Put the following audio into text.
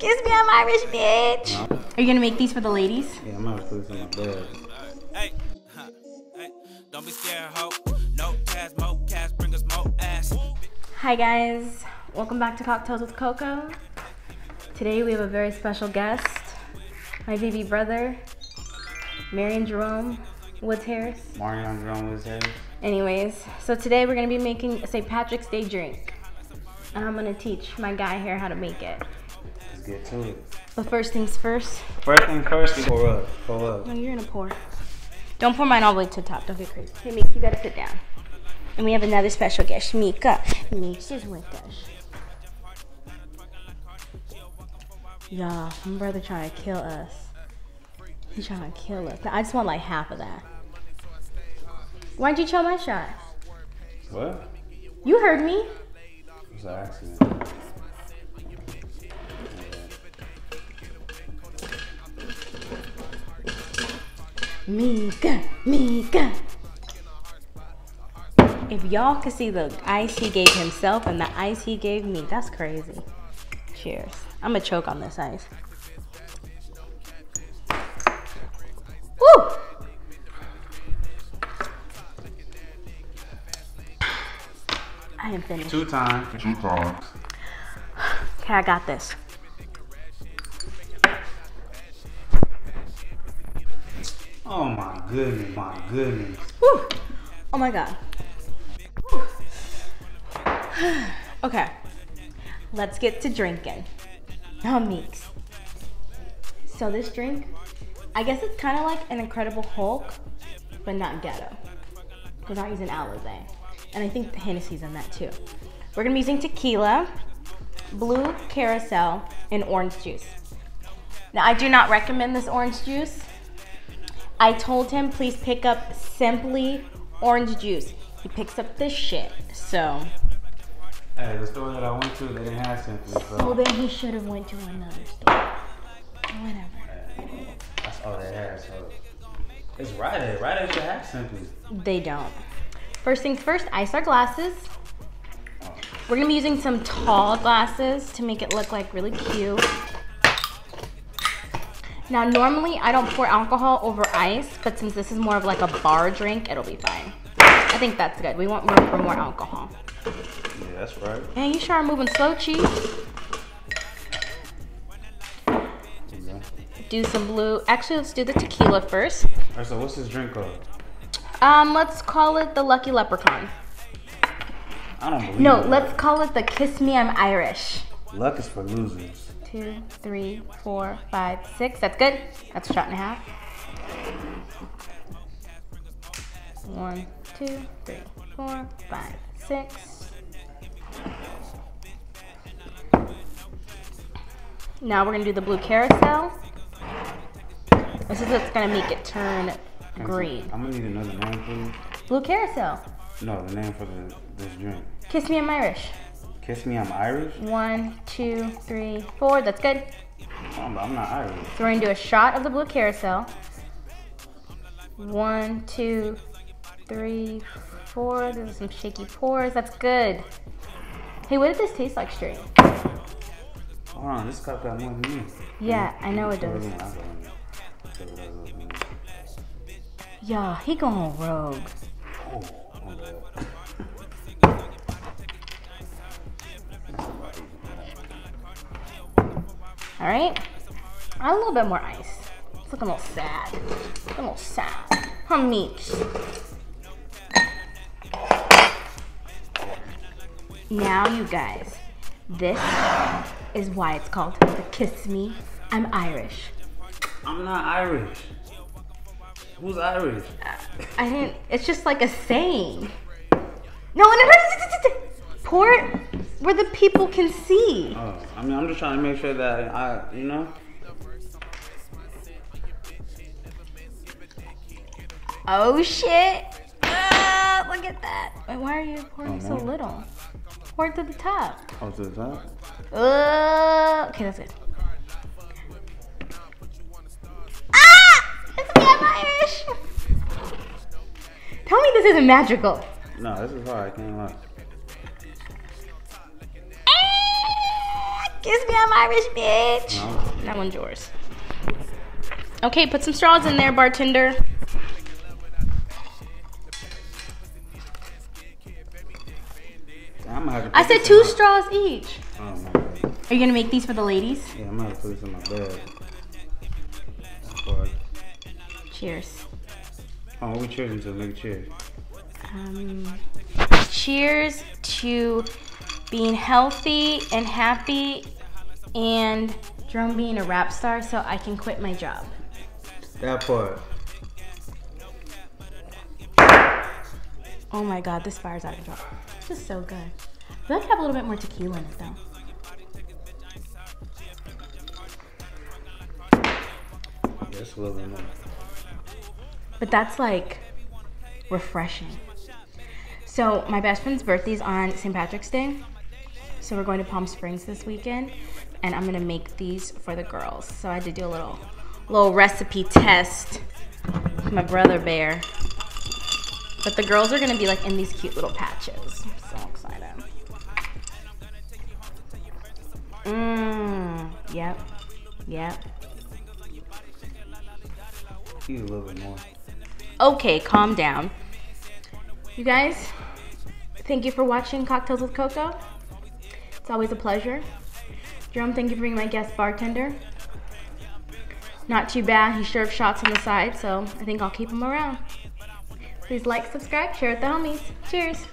Kiss me, I'm Irish, bitch. No. Are you gonna make these for the ladies? Yeah, I'm gonna put this in my bed. Hey, hey, don't be scared, ho. No cash, bring us more ass. Hi guys, welcome back to Cocktails with Coco. Today we have a very special guest, my baby brother, Marion Jerome Woods Harris. Marion Jerome Woods Harris. Anyways, so today we're gonna be making a St. Patrick's Day drink. And I'm gonna teach my guy here how to make it. Let's get to it. But first things first. First things first, you pour up. Pour up. No, you're gonna pour. Don't pour mine all the way to the top. Don't get crazy. Hey, Meeks, you gotta sit down. And we have another special guest, Mika. Meeks is with us. Y'all, my brother trying to kill us. He's trying to kill us. I just want like half of that. Why'd you chill my shot? What? You heard me. It's an accident. Mika, Mika. If y'all could see the ice he gave himself and the ice he gave me, that's crazy. Cheers. I'm gonna choke on this ice. Woo! I am finished. Two times. Okay, I got this. Oh my goodness, my goodness. Woo! Oh my god. Woo. Okay, let's get to drinking. Oh, Meeks. So this drink, I guess it's kind of like an Incredible Hulk, but not ghetto. We're not using Alizé. And I think the Hennessy's in that too. We're gonna be using tequila, Blue Curaçao, and orange juice. Now, I do not recommend this orange juice. I told him, please pick up Simply orange juice. He picks up this shit, so. Hey, the store that I went to, they didn't have Simply, so. Well, then he should have went to another store. Whatever. Hey, that's all they had, so. It's right. Right should have Simply. They don't. First things first, ice our glasses. We're gonna be using some tall glasses to make it look like really cute. Now, normally I don't pour alcohol over ice, but since this is more of like a bar drink, it'll be fine. I think that's good. We want room for more alcohol. Yeah, that's right. Man, you sure are moving slow, Chief. Yeah. Do some blue. Actually, let's do the tequila first. Alright, so what's this drink called? Let's call it the Lucky Leprechaun. I don't believe No, it. let's call it the Kiss Me, I'm Irish. Luck is for losers. 2, 3, 4, 5, 6. That's good. That's a shot and a half. 1, 2, 3, 4, 5, 6. Now we're gonna do the Blue Curaçao. This is what's gonna make it turn green. I'm gonna need another name, please. Blue Curaçao. No, the name for this drink. Kiss Me, I'm Irish. Kiss Me, I'm Irish? 1, 2, 3, 4. That's good. I'm not Irish. So we're gonna do a shot of the Blue Curaçao. 1, 2, 3, 4. There's some shaky pours. That's good. Hey, what does this taste like straight? Hold on, this cup got more than me. Yeah, I know it does. Yo, he going rogue. Oh, my bad. All right. Add a little bit more ice. It's looking a little sad. Looking a little sad. Huh, Meeks? Now, you guys, this is why it's called the Kiss Me, I'm Irish. I'm not Irish. Who's Irish? I didn't, it's just like a saying. No. Pour it where the people can see. Oh, I mean, I'm just trying to make sure that you know? Oh shit. Look at that. Wait, why are you pouring so little? Pour it to the top. Oh, to the top? Okay, that's good. Ah! It's me, I'm Irish. Tell me this isn't magical. No, this is hard. I can't lie. Kiss me, I'm Irish, bitch. No. That one's yours. Okay, put some straws in there, bartender. I'm gonna have to I put said this 2 in my- straws each. Oh my God. Are you gonna make these for the ladies? Yeah, I'm gonna have to put this in my bag. Or, Cheers. oh, we cheers to make cheers. Cheers to being healthy and happy and Jerome being a rap star so I can quit my job. That part. Oh my God, this fire's out of control. This is so good. I feel like I have a little bit more tequila in it though. Just a little bit more. But that's like refreshing. So my best friend's birthday's on St. Patrick's Day. So we're going to Palm Springs this weekend and I'm gonna make these for the girls. So I had to do a little recipe test with my brother bear. But the girls are gonna be like in these cute little patches. I'm so excited. Yep. Yep. Use a little bit more. Okay, calm down. You guys, thank you for watching Cocktails with Coco. It's always a pleasure. Jerome, thank you for being my guest bartender. Not too bad. He served shots on the side, so I think I'll keep him around. Please like, subscribe, share with the homies. Cheers.